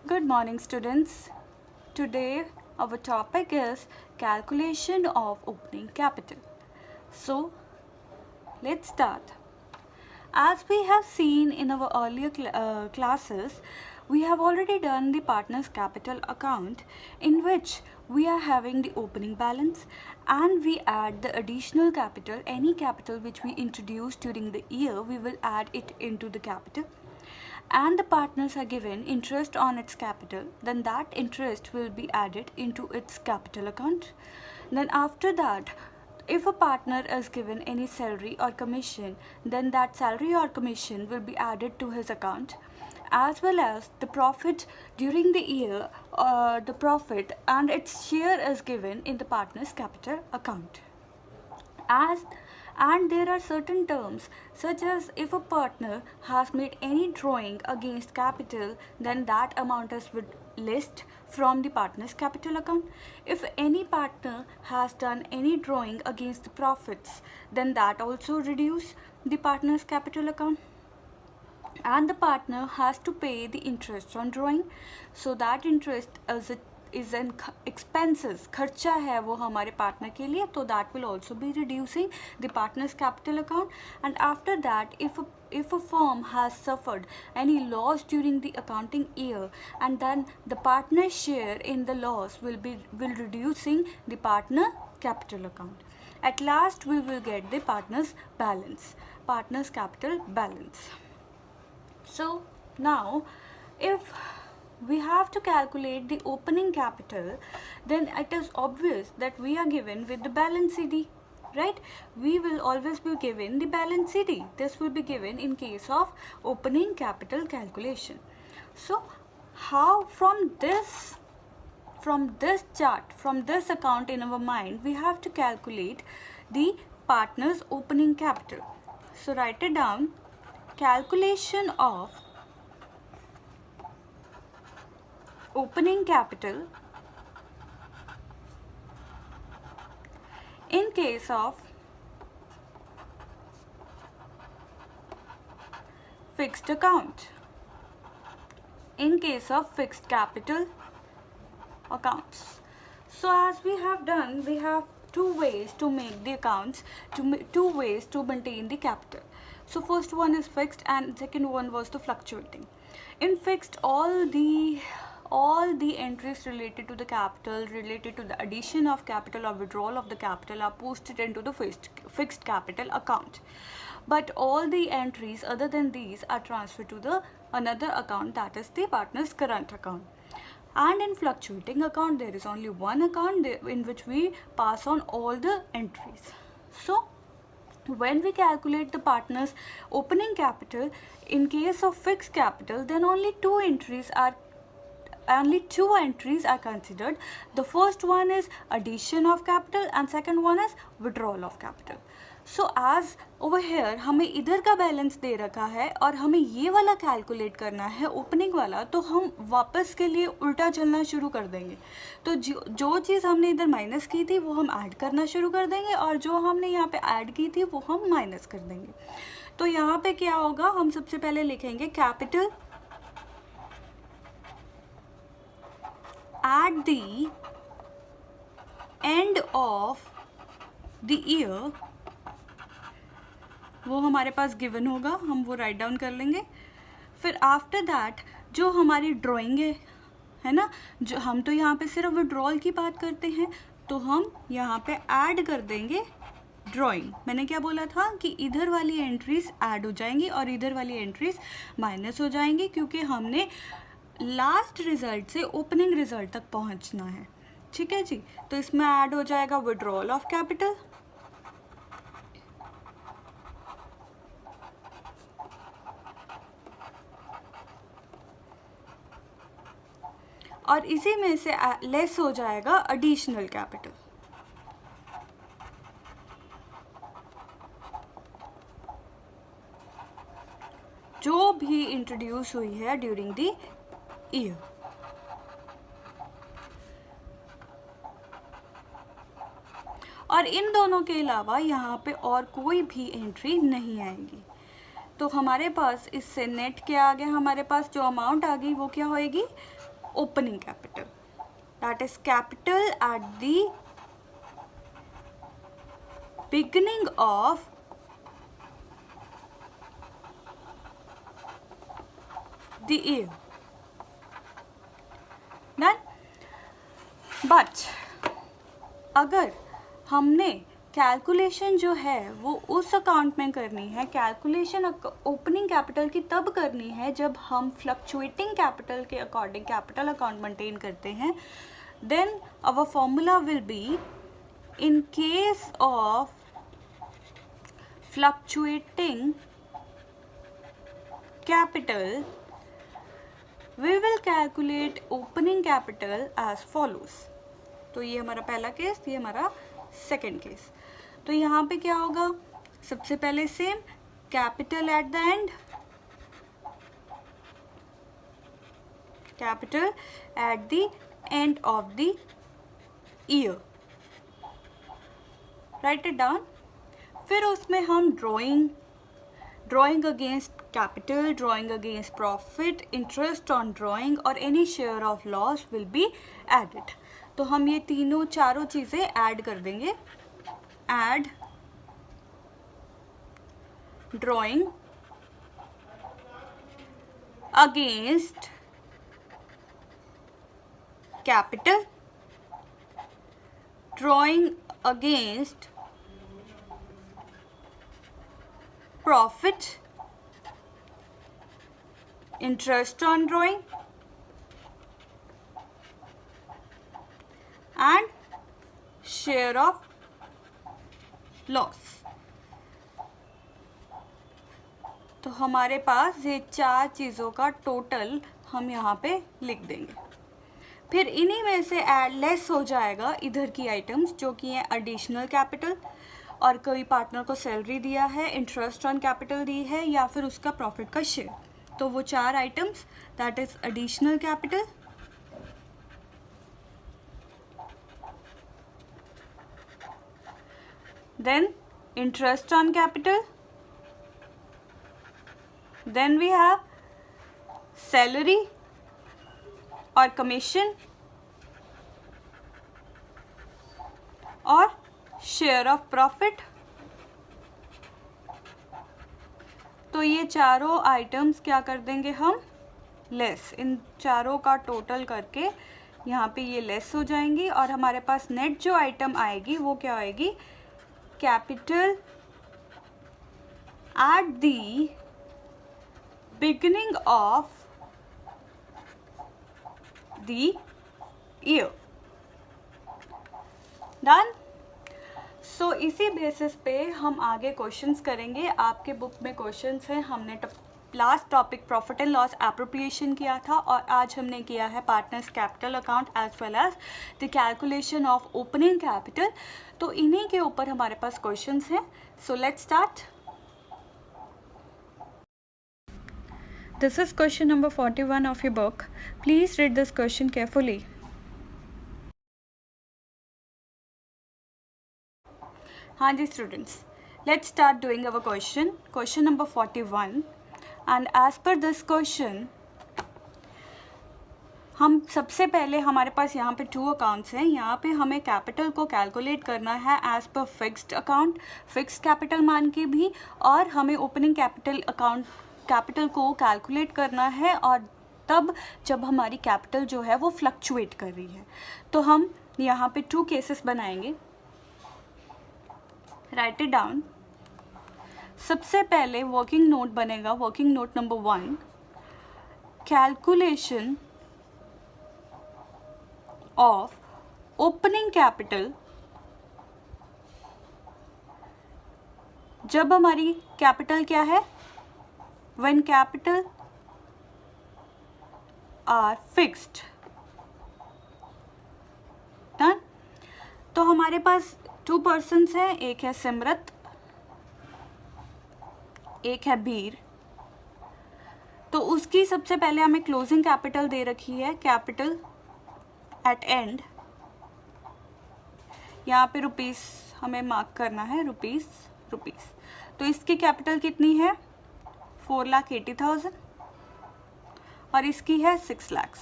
Good morning, students. Today, our topic is calculation of opening capital. So, let's start. As we have seen in our earlier classes, we have already done the partner's capital account, in which we are having the opening balance and we add the additional capital. Any capital which we introduce during the year, we will add it into the capital, and the partners are given interest on its capital, then that interest will be added into its capital account. Then after that, if a partner is given any salary or commission, then that salary or commission will be added to his account, as well as the profit during the year, the profit and its share is given in the partner's capital account. And there are certain terms, such as if a partner has made any drawing against capital, then that amount is list from the partner's capital account. If any partner has done any drawing against the profits, then that also reduce the partner's capital account. And the partner has to pay the interest on drawing, so that interest is an expenses, खर्चा है वो हमारे partner के लिए, तो that will also be reducing the partner's capital account. And after that, if a firm has suffered any loss during the accounting year, and then the partner's share in the loss will reducing the partner capital account. At last, we will get the partner's capital balance. So now, if we have to calculate the opening capital, then it is obvious that we are given with the balance CD, right? We will always be given the balance CD. This will be given in case of opening capital calculation. So how from this chart, from this account in our mind, we have to calculate the partner's opening capital. So write it down. Calculation of opening capital in case of fixed account, in case of fixed capital accounts. So as we have done, we have two ways to make the accounts, two ways to maintain the capital. So first one is fixed and second one was the fluctuating. In fixed, all the entries related to the capital, related to the addition of capital or withdrawal of the capital, are posted into the fixed capital account. But all the entries other than these are transferred to the another account, that is the partner's current account. And in fluctuating account, there is only one account in which we pass on all the entries. So when we calculate the partner's opening capital, in case of fixed capital, then only two entries are considered. The first one is addition of capital and second one is withdrawal of capital. So as over here हमें इधर का balance दे रखा है और हमें ये वाला calculate करना है ओपनिंग वाला, तो हम वापस के लिए उल्टा चलना शुरू कर देंगे. तो जो चीज़ हमने इधर माइनस की थी वो हम ऐड करना शुरू कर देंगे और जो हमने यहाँ पे ऐड की थी वो हम माइनस कर देंगे. तो यहाँ पे क्या होगा, हम सबसे पहले लिखेंगे capital at the end of the year, वो हमारे पास गिवन होगा, हम वो राइट डाउन कर लेंगे. फिर आफ्टर दैट जो हमारी ड्राइंग है ना, जो हम तो यहाँ पे सिर्फ विड्रॉल की बात करते हैं, तो हम यहाँ पे ऐड कर देंगे ड्राइंग. मैंने क्या बोला था कि इधर वाली एंट्रीज ऐड हो जाएंगी और इधर वाली एंट्रीज माइनस हो जाएंगी, क्योंकि हमने लास्ट रिजल्ट से ओपनिंग रिजल्ट तक पहुंचना है. ठीक है जी. तो इसमें ऐड हो जाएगा विड्रॉल ऑफ कैपिटल, और इसी में से लेस हो जाएगा एडिशनल कैपिटल. जो भी इंट्रोड्यूस हुई है ड्यूरिंग द ईयर. और इन दोनों के अलावा यहाँ पे और कोई भी एंट्री नहीं आएगी. तो हमारे पास इससे नेट क्या आ गया, हमारे पास जो अमाउंट आ गई वो क्या होएगी, opening capital, that is capital at the beginning of the year. Then, but अगर हमने कैलकुलेशन जो है वो उस अकाउंट में करनी है, कैलकुलेशन ओपनिंग कैपिटल की तब करनी है जब हम फ्लक्चुएटिंग कैपिटल के अकॉर्डिंग कैपिटल अकाउंट मेंटेन करते हैं, then our formula will be in case of fluctuating capital we will calculate opening capital as follows. तो ये हमारा पहला केस, ये हमारा सेकेंड केस. तो यहाँ पे क्या होगा, सबसे पहले same capital at the end, capital at the end of the year, right it down. फिर उसमें हम drawing against capital, drawing against profit, interest on drawing or any share of loss will be added. तो हम ये चारों चीज़ें add कर देंगे. Add drawing against capital, drawing against profit, interest on drawing and share of loss. तो हमारे पास ये चार चीज़ों का टोटल हम यहाँ पे लिख देंगे. फिर इन्हीं में से ऐड लेस हो जाएगा इधर की आइटम्स जो कि हैं एडिशनल कैपिटल, और कोई पार्टनर को सैलरी दिया है, इंटरेस्ट ऑन कैपिटल दी है, या फिर उसका प्रॉफिट का शेयर. तो वो चार items, that is additional capital, then interest on capital, then we have salary और कमीशन और शेयर ऑफ प्रॉफिट. तो ये चारों आइटम्स क्या कर देंगे हम, लेस. इन चारों का टोटल करके यहाँ पे ये लेस हो जाएंगी और हमारे पास नेट जो आइटम आएगी वो क्या आएगी, capital at the beginning of the year. Done. So इसी बेसिस पे हम आगे क्वेश्चंस करेंगे. आपके बुक में क्वेश्चंस हैं. हमने last topic profit and loss appropriation किया था और आज हमने किया है partners capital account as well as the calculation of opening capital. तो इन्हीं के ऊपर हमारे पास क्वेश्चंस हैं. So let's start. This is question number 41 of your book. Please read this question carefully. हाँ जी students, let's start doing our question number 41. And as per this question हम सबसे पहले हमारे पास यहाँ पे 2 अकाउंट्स हैं. यहाँ पे हमें कैपिटल को कैलकुलेट करना है as per fixed account, fixed capital मान के भी, और हमें ओपनिंग कैपिटल को कैलकुलेट करना है और तब जब हमारी कैपिटल जो है वो फ्लक्चुएट कर रही है. तो हम यहाँ पे 2 केसेस बनाएंगे. Right it down. सबसे पहले वर्किंग नोट बनेगा, working note number 1, calculation of opening capital जब हमारी कैपिटल क्या है, when capital R fixed. Done. तो हमारे पास 2 पर्सन्स हैं, एक है सिमरत, एक है बीर. तो उसकी सबसे पहले हमें क्लोजिंग कैपिटल दे रखी है, कैपिटल एट एंड. यहाँ पे रुपीस हमें मार्क करना है, रुपीस. तो इसकी कैपिटल कितनी है, 4,80,000 और इसकी है 6 लाख.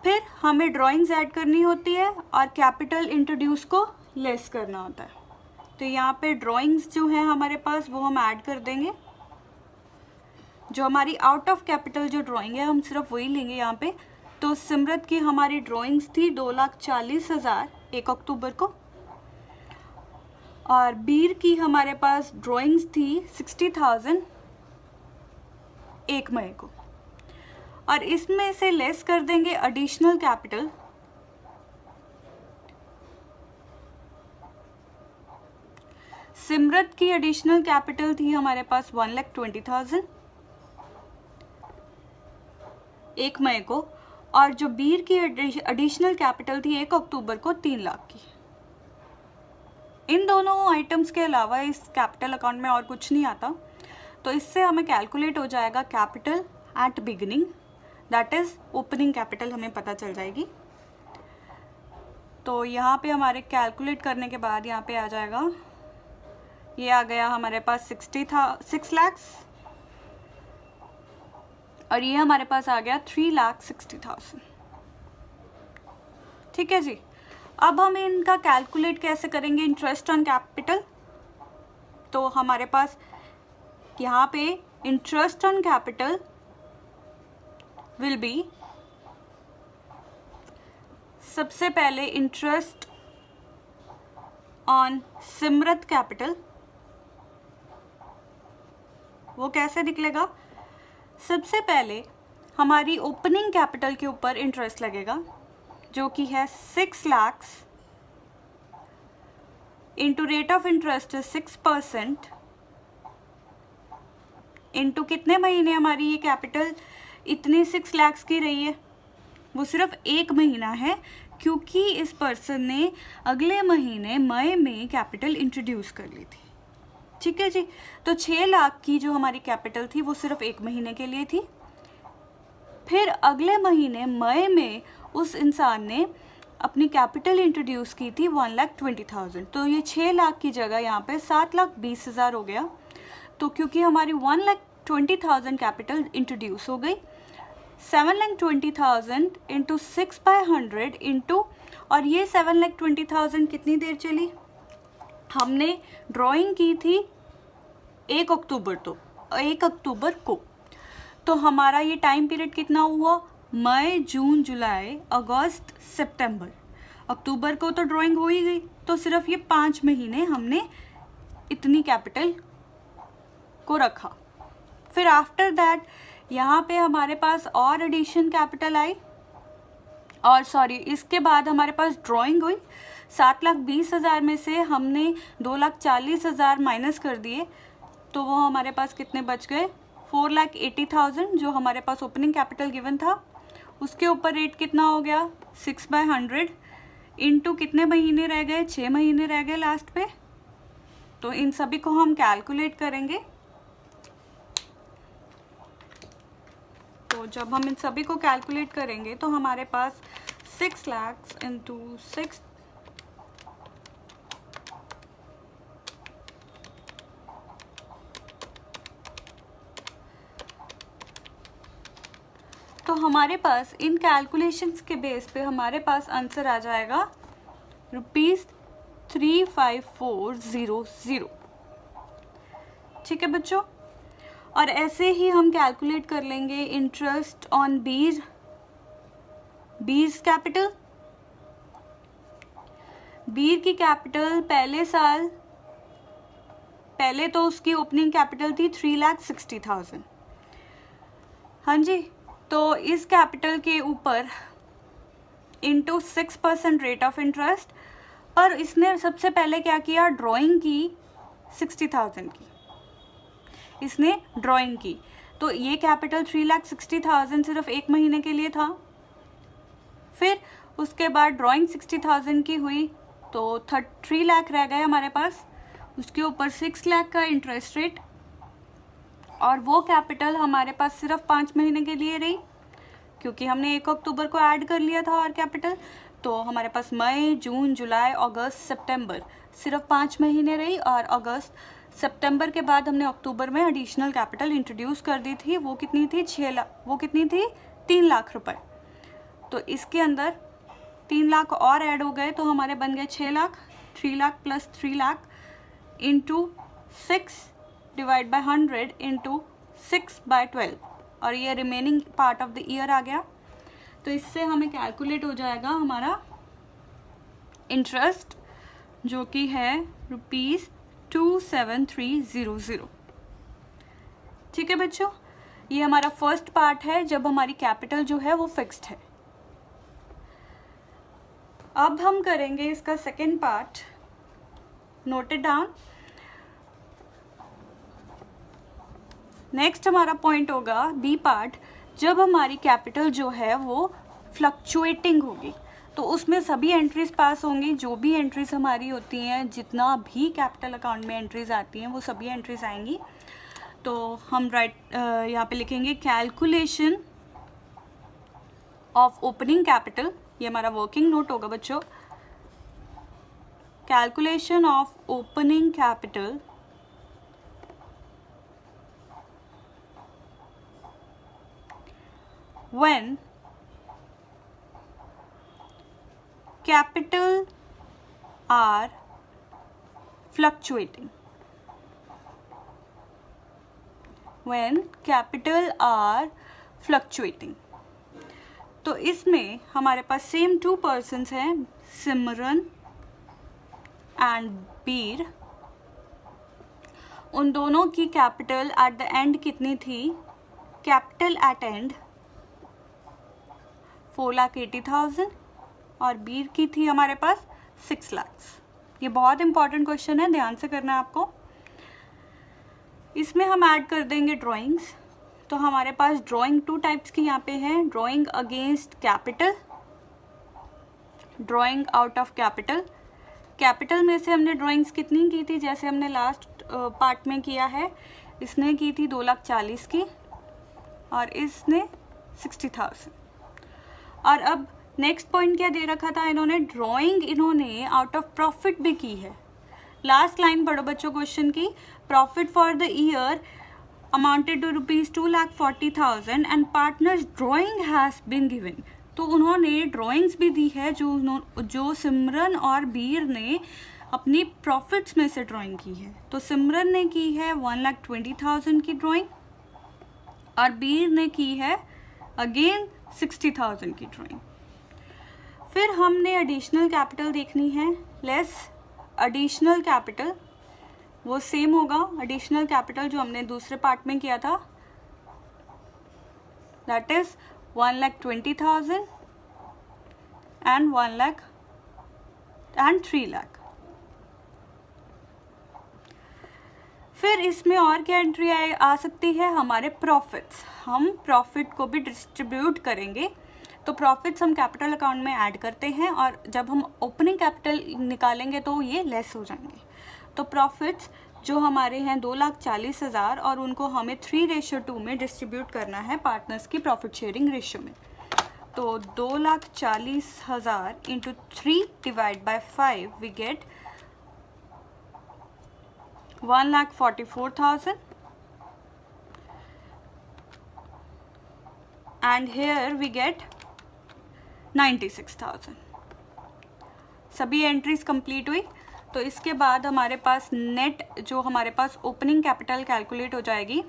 फिर हमें ड्राइंग्स ऐड करनी होती है और कैपिटल इंट्रोड्यूस को लेस करना होता है। तो यहाँ पे ड्राइंग्स जो है हमारे पास वो हम ऐड कर देंगे। जो हमारी आउट ऑफ कैपिटल जो ड्राइंग है हम सिर्फ वही लेंगे यहाँ पे। तो सिमरत की हमारी ड्राइंग्स थी 2,40,000 1 अक्टूबर को, और बीर की हमारे पास ड्राइंग्स थी 60,000 1 मई को, और इसमें से लेस कर देंगे एडिशनल कैपिटल। सिमरत की एडिशनल कैपिटल थी हमारे पास 1,20,000 1 मई को, और जो बीर की एडिशनल कैपिटल थी 1 अक्टूबर को 3 लाख की। इन दोनों आइटम्स के अलावा इस कैपिटल अकाउंट में और कुछ नहीं आता, तो इससे हमें कैलकुलेट हो जाएगा capital at beginning, that is opening capital हमें पता चल जाएगी। तो यहाँ पे हमारे कैलकुलेट करने के बाद यहाँ पे आ जाएगा, ये आ गया हमारे पास 6 लाख, और ये हमारे पास आ गया 3,60,000। ठीक है जी। अब हम इनका कैलकुलेट कैसे करेंगे इंटरेस्ट ऑन कैपिटल। तो हमारे पास यहाँ पे interest on capital will B, सबसे पहले इंटरेस्ट ऑन सिमरत कैपिटल, वो कैसे निकलेगा। सबसे पहले हमारी ओपनिंग कैपिटल के ऊपर इंटरेस्ट लगेगा जो कि है 6 lakh into rate of interest 6% into कितने महीने हमारी ये कैपिटल इतनी 6 लाख की रही है, वो सिर्फ 1 महीना है, क्योंकि इस पर्सन ने अगले महीने मई में कैपिटल इंट्रोड्यूस कर ली थी। ठीक है जी। तो 6 लाख की जो हमारी कैपिटल थी वो सिर्फ 1 महीने के लिए थी। फिर अगले महीने मई में उस इंसान ने अपनी कैपिटल इंट्रोड्यूस की थी 1,20,000, तो ये 6 लाख की जगह यहाँ पे 7,20,000 हो गया। तो क्योंकि हमारी 1,20,000 कैपिटल इंट्रोड्यूस हो गई, 7,20,000 इंटू 6/100 इंटू, और ये 7,20,000 कितनी देर चली, हमने ड्राइंग की थी 1 अक्टूबर को, तो हमारा ये टाइम पीरियड कितना हुआ, मई जून जुलाई अगस्त सितंबर। अक्टूबर को तो ड्राइंग हो ही गई, तो सिर्फ ये 5 महीने हमने इतनी कैपिटल को रखा। फिर आफ्टर दैट यहाँ पे हमारे पास और एडिशन कैपिटल आई, और सॉरी इसके बाद हमारे पास ड्राइंग हुई। 7,20,000 में से हमने 2,40,000 माइनस कर दिए, तो वो हमारे पास कितने बच गए, 4,80,000 जो हमारे पास ओपनिंग कैपिटल गिवन था। उसके ऊपर रेट कितना हो गया 6/100 इंटू कितने महीने रह गए, 6 महीने रह गए लास्ट पे। तो इन सभी को हम कैलकुलेट करेंगे। तो जब हम इन सभी को कैलकुलेट करेंगे तो हमारे पास 6 लाख इंटू 6, तो हमारे पास इन कैलकुलेशंस के बेस पे हमारे पास आंसर आ जाएगा ₹35400। ठीक है बच्चों। और ऐसे ही हम कैलकुलेट कर लेंगे इंटरेस्ट ऑन बीज कैपिटल। बीर की कैपिटल पहले तो उसकी ओपनिंग कैपिटल थी 3,60,000। हाँ जी। तो इस कैपिटल के ऊपर इंटू 6% रेट ऑफ इंटरेस्ट, पर इसने सबसे पहले क्या किया, ड्राइंग की 60,000 की, इसने ड्राइंग की। तो ये कैपिटल 3,60,000 सिर्फ 1 महीने के लिए था। फिर उसके बाद ड्राइंग 60,000 की हुई, तो 3 लाख रह गए हमारे पास। उसके ऊपर 6 लाख का इंटरेस्ट रेट, और वो कैपिटल हमारे पास सिर्फ 5 महीने के लिए रही, क्योंकि हमने 1 अक्टूबर को ऐड कर लिया था और कैपिटल। तो हमारे पास मई जून जुलाई अगस्त सितंबर सिर्फ 5 महीने रही, और अगस्त सितंबर के बाद हमने अक्टूबर में एडिशनल कैपिटल इंट्रोड्यूस कर दी थी। वो कितनी थी 3 लाख रुपए। तो इसके अंदर 3 लाख और ऐड हो गए तो हमारे बन गए 6 lakh. 3 lakh plus 3 lakh into 6 divide by 100 into 6/12 और ये remaining part of the year आ गया। तो इससे हमें कैलकुलेट हो जाएगा हमारा इंटरेस्ट जो कि है ₹27300। ठीक है बच्चों, ये हमारा फर्स्ट पार्ट है जब हमारी कैपिटल जो है वो फिक्स्ड है। अब हम करेंगे इसका second part, note it down. Next हमारा पॉइंट होगा बी पार्ट, जब हमारी कैपिटल जो है वो फ्लक्चुएटिंग होगी तो उसमें सभी एंट्रीज पास होंगी। जो भी एंट्रीज हमारी होती हैं, जितना भी कैपिटल अकाउंट में एंट्रीज आती हैं वो सभी एंट्रीज आएंगी। तो हम यहाँ पे लिखेंगे कैलकुलेशन ऑफ ओपनिंग कैपिटल, ये हमारा वर्किंग नोट होगा बच्चों। Calculation of opening capital when capital are fluctuating, when capital are fluctuating। तो इसमें हमारे पास सेम 2 पर्सन्स हैं, सिमरन एंड बीर। उन दोनों की कैपिटल एट द एंड कितनी थी? कैपिटल एट एंड 4,80,000 और बीर की थी हमारे पास 6 लाख। ये बहुत इंपॉर्टेंट क्वेश्चन है, ध्यान से करना है आपको। इसमें हम ऐड कर देंगे ड्राइंग्स। तो हमारे पास ड्राइंग 2 टाइप्स की यहाँ पे है, drawing against capital, drawing out of capital. Capital में से हमने ड्राइंग्स कितनी की थी, जैसे हमने लास्ट पार्ट में किया है, इसने की थी 2,40,000 की और इसने 60,000। और अब नेक्स्ट पॉइंट क्या दे रखा था इन्होंने, ड्राइंग इन्होंने आउट ऑफ प्रॉफिट भी की है। लास्ट लाइन पढ़ो बच्चों क्वेश्चन की, profit for the year amounted to ₹2,40,000 and partners drawing has been given. तो उन्होंने ड्राइंग्स भी दी है जो सिमरन और बीर ने अपनी प्रॉफिट्स में से ड्राइंग की है। तो सिमरन ने की है 1,20,000 की ड्राइंग और बीर ने की है अगेन 60,000 की ड्राइंग। फिर हमने एडिशनल कैपिटल देखनी है, लेस एडिशनल कैपिटल वो सेम होगा, एडिशनल कैपिटल जो हमने दूसरे पार्ट में किया था, that is 1,20,000 and 1 lakh and 3 lakh. फिर इसमें और क्या एंट्री आ सकती है, हमारे प्रॉफिट्स। हम प्रॉफिट को भी डिस्ट्रीब्यूट करेंगे, तो प्रॉफिट्स हम कैपिटल अकाउंट में ऐड करते हैं और जब हम ओपनिंग कैपिटल निकालेंगे तो ये लेस हो जाएंगे। तो प्रॉफिट्स जो हमारे हैं 2,40,000 और उनको हमें 3:2 में डिस्ट्रीब्यूट करना है पार्टनर्स की प्रॉफिट शेयरिंग रेशियो में। तो 2,40,000 into 3 divide by 5 we get 1,44,000 and here we get 96,000। सभी एंट्रीज कंप्लीट हुई। तो इसके बाद हमारे पास नेट जो हमारे पास ओपनिंग कैपिटल कैलकुलेट हो जाएगी।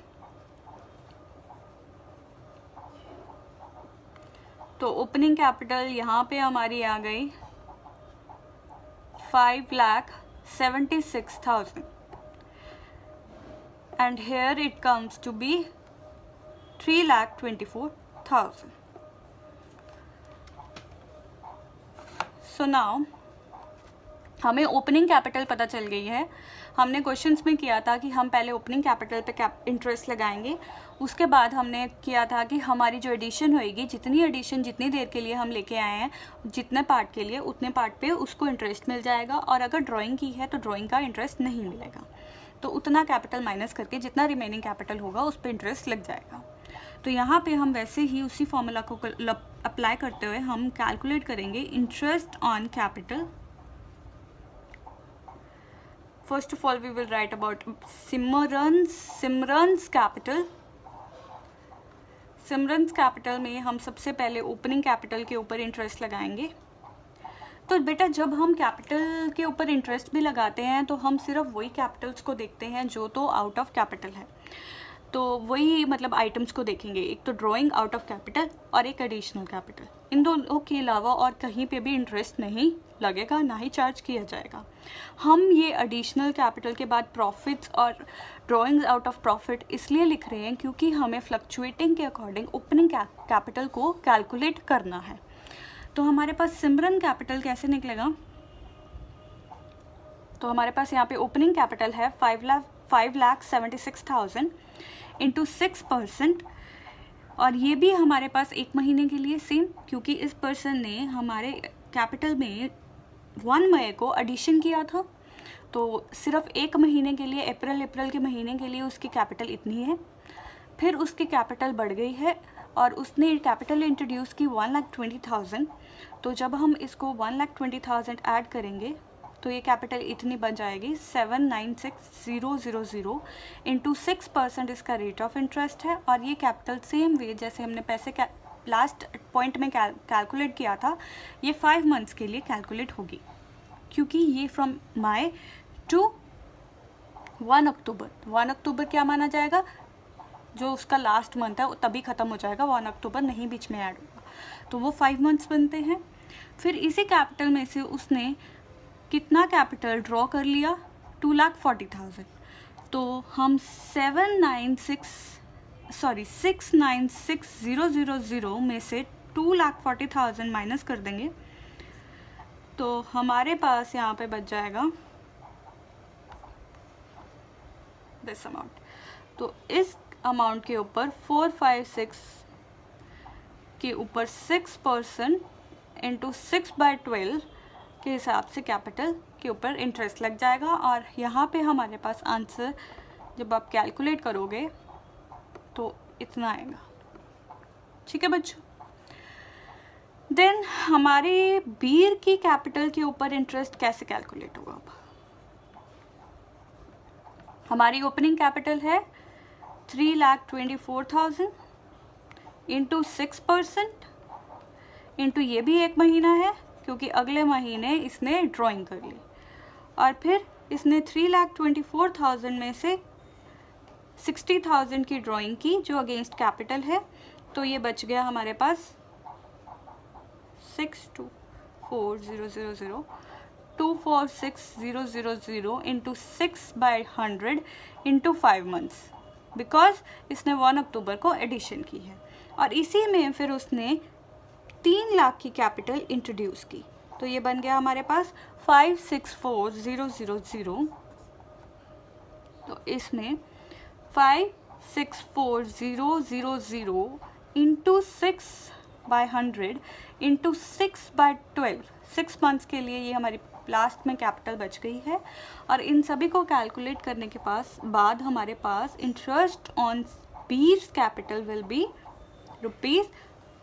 तो ओपनिंग कैपिटल यहाँ पे हमारी आ गई 5,76,000 and here it comes to be 3,24,000. So now हमें ओपनिंग कैपिटल पता चल गई है। हमने क्वेश्चंस में किया था कि हम पहले ओपनिंग कैपिटल पे इंटरेस्ट लगाएंगे, उसके बाद हमने किया था कि हमारी जो एडिशन होएगी, जितनी एडिशन जितनी देर के लिए हम लेके आए हैं, जितने पार्ट के लिए उतने पार्ट पे उसको इंटरेस्ट मिल जाएगा, और अगर ड्राइंग की है तो ड्राइंग का इंटरेस्ट नहीं मिलेगा। तो उतना कैपिटल माइनस करके जितना रिमेनिंग कैपिटल होगा उस पर इंटरेस्ट लग जाएगा। तो यहाँ पे हम वैसे ही उसी फॉर्मूला को अप्लाई करते हुए हम कैलकुलेट करेंगे interest on capital. First of all, we will write about Simran's capital. Simran's capital में हम सबसे पहले ओपनिंग कैपिटल के ऊपर इंटरेस्ट लगाएंगे। तो बेटा जब हम कैपिटल के ऊपर इंटरेस्ट भी लगाते हैं तो हम सिर्फ वही कैपिटल्स को देखते हैं जो तो आउट ऑफ कैपिटल है, तो वही मतलब आइटम्स को देखेंगे, एक तो ड्राइंग आउट ऑफ कैपिटल और एक एडिशनल कैपिटल। इन दोनों के अलावा और कहीं पे भी इंटरेस्ट नहीं लगेगा, ना ही चार्ज किया जाएगा। हम ये एडिशनल कैपिटल के बाद प्रॉफिट्स और ड्राइंग्स आउट ऑफ प्रॉफिट इसलिए लिख रहे हैं क्योंकि हमें फ्लक्चुएटिंग के अकॉर्डिंग ओपनिंग कैपिटल को कैलकुलेट करना है। तो हमारे पास सिमरन कैपिटल कैसे निकलेगा? तो हमारे पास यहाँ पे ओपनिंग कैपिटल है 5,76,000 इंटू 6%, और ये भी हमारे पास एक महीने के लिए सेम, क्योंकि इस पर्सन ने हमारे कैपिटल में 1 मई को एडिशन किया था, तो सिर्फ एक महीने के लिए अप्रैल के महीने के लिए उसकी कैपिटल इतनी है। फिर उसकी कैपिटल बढ़ गई है और उसने कैपिटल इंट्रोड्यूस की 1,20,000। तो जब हम इसको 1,20,000 ऐड करेंगे तो ये कैपिटल इतनी बन जाएगी 7,96,000 इंटू 6% इसका रेट ऑफ इंटरेस्ट है। और ये कैपिटल सेम वे जैसे हमने पैसे लास्ट पॉइंट में कैलकुलेट किया था, ये 5 मंथ्स के लिए कैलकुलेट होगी, क्योंकि ये फ्रॉम मई टू 1 अक्टूबर। 1 अक्टूबर क्या माना जाएगा? जो उसका लास्ट मंथ है वो तभी ख़त्म हो जाएगा, 1 अक्टूबर नहीं बीच में ऐड होगा, तो वो 5 मंथ्स बनते हैं। फिर इसी कैपिटल में से उसने कितना कैपिटल ड्रॉ कर लिया? 2,40,000। तो हम 696,000 में से 2,40,000 माइनस कर देंगे, तो हमारे पास यहाँ पे बच जाएगा दिस अमाउंट। तो इस अमाउंट के ऊपर 456 के ऊपर 6% इंटू 6/12 के हिसाब से कैपिटल के ऊपर इंटरेस्ट लग जाएगा। और यहाँ पे हमारे पास आंसर जब आप कैलकुलेट करोगे तो इतना आएगा। ठीक है बच्चों। देन हमारे बीर की कैपिटल के ऊपर इंटरेस्ट कैसे कैलकुलेट होगा? अब हमारी ओपनिंग कैपिटल है 3,24,000 इंटू 6% इंटू ये भी एक महीना है क्योंकि अगले महीने इसने ड्राइंग कर ली, और फिर इसने 3,24,000 में से 60,000 की ड्राइंग की जो अगेंस्ट कैपिटल है, तो ये बच गया हमारे पास 624,000 246,000 इंटू 6/100 इंटू 5 मंथ्स, बिकॉज इसने 1 अक्टूबर को एडिशन की है। और इसी में फिर उसने 3 लाख की कैपिटल इंट्रोड्यूस की, तो ये बन गया हमारे पास 564,000। तो इसमें 564,000 इंटू 6/100 इंटू 6/12 6 मंथ्स के लिए ये हमारी लास्ट में कैपिटल बच गई है। और इन सभी को कैलकुलेट करने के बाद हमारे पास इंटरेस्ट ऑन बीर्स कैपिटल विल बी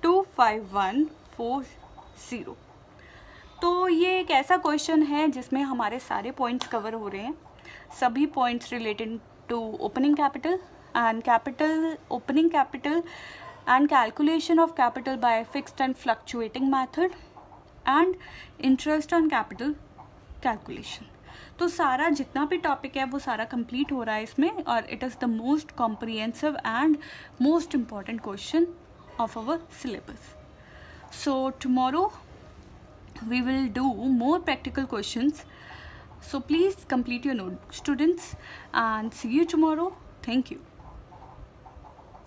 ₹25140। तो ये एक ऐसा क्वेश्चन है जिसमें हमारे सारे पॉइंट्स कवर हो रहे हैं, सभी points related to opening capital and opening capital and calculation of capital by fixed and fluctuating method and interest on capital calculation। तो सारा जितना भी टॉपिक है वो सारा कंप्लीट हो रहा है इसमें, और it is the most comprehensive and most important question of our syllabus. So tomorrow we will do more practical questions, so please complete your note students, and see you tomorrow. Thank you.